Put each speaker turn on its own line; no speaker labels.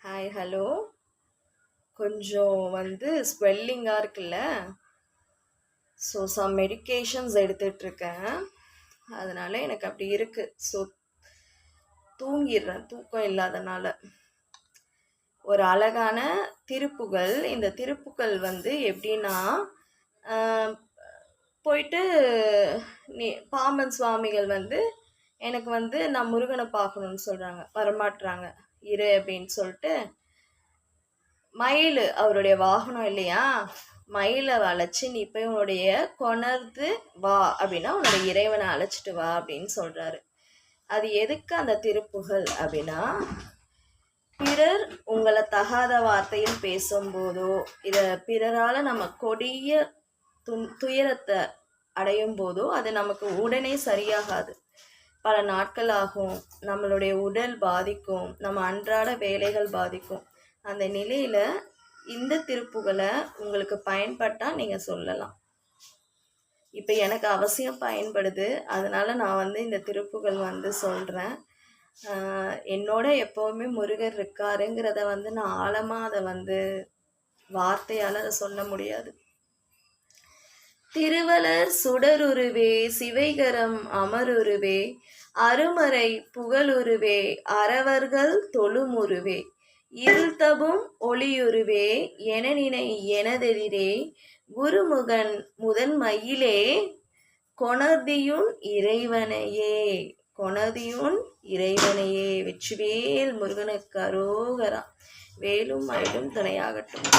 Hi hello. கொஞ்சம் ஸ்வெல்லிங்காக இருக்குல்ல. ஸோ சம் மெடிக்கேஷன்ஸ் எடுத்துகிட்ருக்கேன். அதனால் எனக்கு அப்படி இருக்குது. ஸோ தூங்கிடுறேன் தூக்கம் இல்லாதனால. ஒரு அழகான திருப்புகள். இந்த திருப்புகள் எப்படின்னா, போயிட்டு பாம்பன் சுவாமிகள் எனக்கு நான் முருகனை பார்க்கணுன்னு சொல்கிறாங்க, வரமாட்டுறாங்க இரு அப்படின்னு சொல்லிட்டு. மயில் அவருடைய வாகனம் இல்லையா, மயிலை அழைச்சி நீ போய் உன்னுடைய கொணர்ந்து வா அப்படின்னா உன்னுடைய இறைவனை அழைச்சிட்டு வா அப்படின்னு சொல்கிறாரு. அது எதுக்கு அந்த திருப்புகள் அப்படின்னா, பிறர் உங்களை தகாத வார்த்தையில் பேசும்போதோ இதை பிறரால் நம்ம கொடிய துயரத்தை அடையும் போதோ அது நமக்கு உடனே சரியாகாது. பல நாட்கள் ஆகும், நம்மளுடைய உடல் பாதிக்கும், நம்ம அன்றாட வேலைகள் பாதிக்கும். அந்த நிலையில் இந்த திருப்புகளை உங்களுக்கு பயன்பட்டால் நீங்கள் சொல்லலாம். இப்போ எனக்கு அவசியம் பயன்படுது, அதனால் நான் இந்த திருப்புகள் சொல்கிறேன். என்னோட எப்போவுமே முருகர் இருக்காருங்கிறத நான் ஆழமாக அதை வார்த்தையால் அதை சொல்ல முடியாது. திருவளர் சுடருருவே சிவைகரம் அமருருவே அருமறை புகழுருவே அறவர்கள் தொழுமுருவே இருள்தபும் ஒளியுருவே எனநினை எனதெதிரே குருமுகன் முதன்மையிலே கொணர்தியுன் இறைவனையே கொணர்தியுன் இறைவனையே. வெற்றிவேல் முருகனுக்கு அரோகரா. வேலும் மயிலும் துணையாகட்டும்.